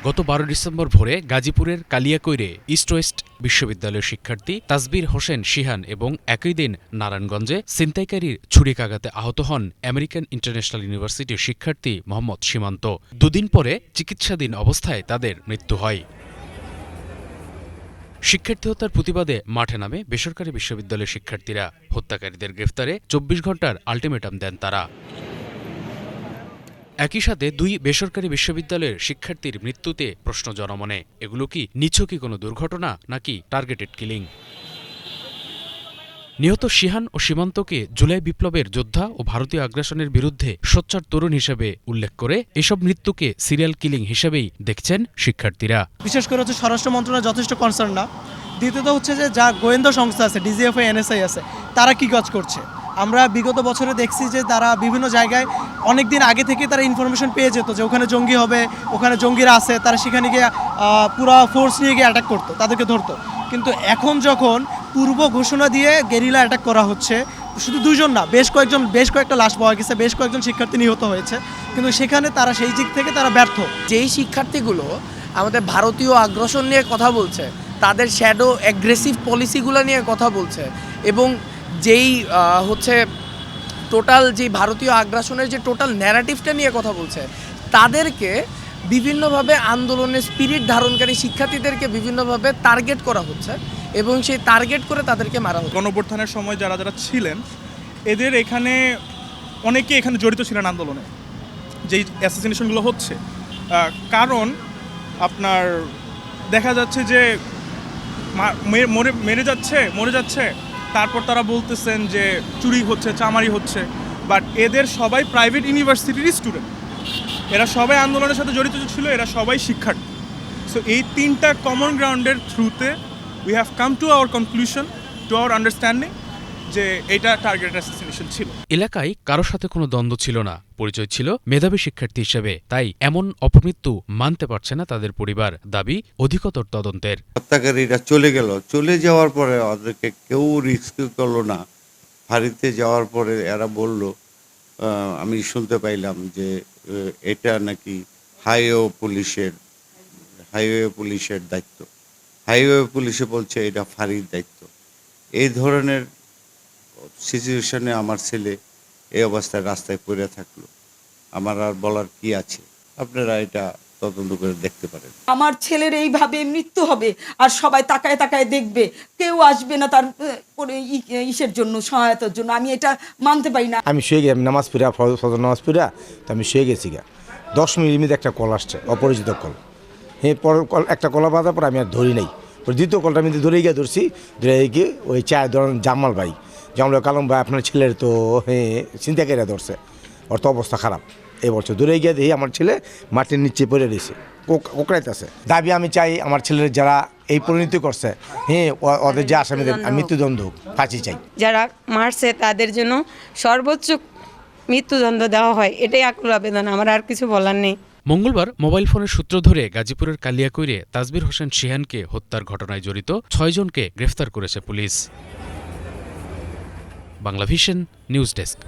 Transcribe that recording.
গত ১২ ডিসেম্বর ভোরে গাজীপুরের কালিয়াকৈরে ইস্ট ওয়েস্ট বিশ্ববিদ্যালয়ের শিক্ষার্থী তাসবির হোসেন শিহান এবং একই দিন নারায়ণগঞ্জে ছিনতাইকারীর ছুরিকাঘাতে আহত হন আমেরিকান ইন্টারন্যাশনাল ইউনিভার্সিটির শিক্ষার্থী মোহাম্মদ সীমান্ত। দুদিন পরে চিকিৎসাধীন অবস্থায় তাদের মৃত্যু হয়। শিক্ষার্থী হত্যার প্রতিবাদে মাঠে নামে বেসরকারি বিশ্ববিদ্যালয়ের শিক্ষার্থীরা। হত্যাকারীদের গ্রেফতারে ২৪ ঘণ্টার আলটিমেটাম দেন তারা। একই সাথে দুই বেসরকারি বিশ্ববিদ্যালয়ের শিক্ষার্থীর মৃত্যুতে প্রশ্ন জনমনে, এগুলো কি নিছকই কোনো দুর্ঘটনা নাকি টার্গেটেড কিলিং? নিহত শিহান ও সীমান্তকে জুলাই বিপ্লবের যোদ্ধা ও ভারতীয় আগ্রাসনের বিরুদ্ধে সোচ্চার তরুণ হিসেবে উল্লেখ করে এসব মৃত্যুকে সিরিয়াল কিলিং হিসেবেই দেখছেন শিক্ষার্থীরা। বিশেষ করে স্বরাষ্ট্র মন্ত্রণালয় যথেষ্ট কনসার্ন না। দ্বিতীয়ত হচ্ছে যে যা গোয়েন্দা সংস্থা আছে, ডিজিএফআই, এনএসআই আছে, তারা কি কাজ করছে। আমরা বিগত বছরে দেখছি যে তারা বিভিন্ন জায়গায় অনেক দিন আগে থেকে তারা ইনফরমেশন পেয়ে যেত যে ওখানে জঙ্গি হবে, ওখানে জঙ্গিরা আছে, তারা সেখানে গিয়ে পুরা ফোর্স নিয়ে গিয়ে অ্যাটাক করতো, তাদেরকে ধরতো। কিন্তু এখন যখন পূর্ব ঘোষণা দিয়ে গেরিলা অ্যাটাক করা হচ্ছে, শুধু দুইজন না, বেশ কয়েকটা লাশ পাওয়া গেছে, বেশ কয়েকজন শিক্ষার্থী নিহত হয়েছে, কিন্তু সেখানে তারা সেই দিক থেকে তারা ব্যর্থ। যেই শিক্ষার্থীগুলো আমাদের ভারতীয় আগ্রাসন নিয়ে কথা বলছে, তাদের শ্যাডো অ্যাগ্রেসিভ পলিসিগুলো নিয়ে কথা বলছে, এবং যেই টোটাল যে ভারতীয় আগ্রাসনের যে টোটাল ন্যারেটিভটা নিয়ে কথা বলছে, তাদেরকে বিভিন্নভাবে আন্দোলনের স্পিরিট ধারণকারী শিক্ষার্থীদেরকে বিভিন্নভাবে টার্গেট করা হচ্ছে এবং সেই টার্গেট করে তাদেরকে মারা হচ্ছে। গণঅভ্যুত্থানের সময় যারা যারা ছিলেন, এদের এখানে অনেকে এখানে জড়িত ছিলেন আন্দোলনে, যেই অ্যাসাসিনেশনগুলো হচ্ছে। কারণ আপনার দেখা যাচ্ছে যে মরে যাচ্ছে, তারপর তারা বলতেছেন যে চুরি হচ্ছে, চামারি হচ্ছে। বাট এদের সবাই প্রাইভেট ইউনিভার্সিটির স্টুডেন্ট, এরা সবাই আন্দোলনের সাথে জড়িত ছিল, এরা সবাই শিক্ষার্থী। সো এই তিনটা কমন গ্রাউন্ডের থ্রুতে we have come to our conclusion, to our understanding যে এটা টার্গেটেড অ্যাসাসিনেশন ছিল। এলাকায় কারোর সাথে কোনো দ্বন্দ্ব ছিল না, পরিচয় ছিল মেধাবী শিক্ষার্থী হিসেবে। তাই এমন অপমৃত্যু মানতে পারছে না তাদের পরিবার। দাবি অধিকতর তদন্তের। হত্যাকারীরা চলে গেল, চলে যাওয়ার পরে ওদেরকে কেউ রিস্কিউ করলো না। ফাঁড়িতে যাওয়ার পরে এরা বলল, আমি শুনতে পাইলাম যে এটা নাকি হাইওয়ে পুলিশের দায়িত্ব। হাইওয়ে পুলিশে বলছে এটা ফাঁড়ির দায়িত্ব। এই ধরনের সিচুয়েশনে আমার ছেলে এই অবস্থায় রাস্তায় পড়ে থাকলো। আমার আর বলার কি আছে, আপনারা এটা তদন্ত করে দেখতে পারেন। আমার ছেলের এইভাবে মৃত্যু হবে আর সবাই তাকায় তাকায় দেখবে, কেউ আসবে না তার ইসের জন্য, সহায়তার জন্য। আমি এটা মানতে পারি না। আমি শুয়ে গেছি নামাজ পড়া, ফজর নামাজ পড়া, তো আমি শুয়ে গেছি গা। 10 মিনিটের মধ্যে একটা কল আসছে, অপরিচিত কল। পর একটা কলা বাঁধার পর আমি আর ধরি নাই। দ্বিতীয় কলটা আমি ধরে ধরছি গিয়ে ওই চায়ের ধরেন জামাল ভাই কালাম ভাই, আপনার ছেলের তো ছিনতাইকারীরা ধরছে, ওর তো অবস্থা খারাপ। এই বছর দূরে গিয়ে দেখি আমার ছেলে মাটির নিচে পড়ে রয়েছে, কোকড়াইতেছে। দাবি আমি চাই আমার ছেলের যারা এই পরিণতি করছে, ওদের যে আসামিদের মৃত্যুদণ্ড, ফাঁসি চাই। যারা মারছে তাদের জন্য সর্বোচ্চ মৃত্যুদণ্ড দেওয়া হয়, এটাই আকুল আবেদন, আমার আর কিছু বলার নেই। মঙ্গলবার মোবাইল ফোনের সূত্র ধরে গাজীপুরের কালিয়াকৈরে তাসবির হোসেন শিহানকে হত্যার ঘটনায় জড়িত 6 জনকে গ্রেফতার করেছে পুলিশ। Banglavision news desk.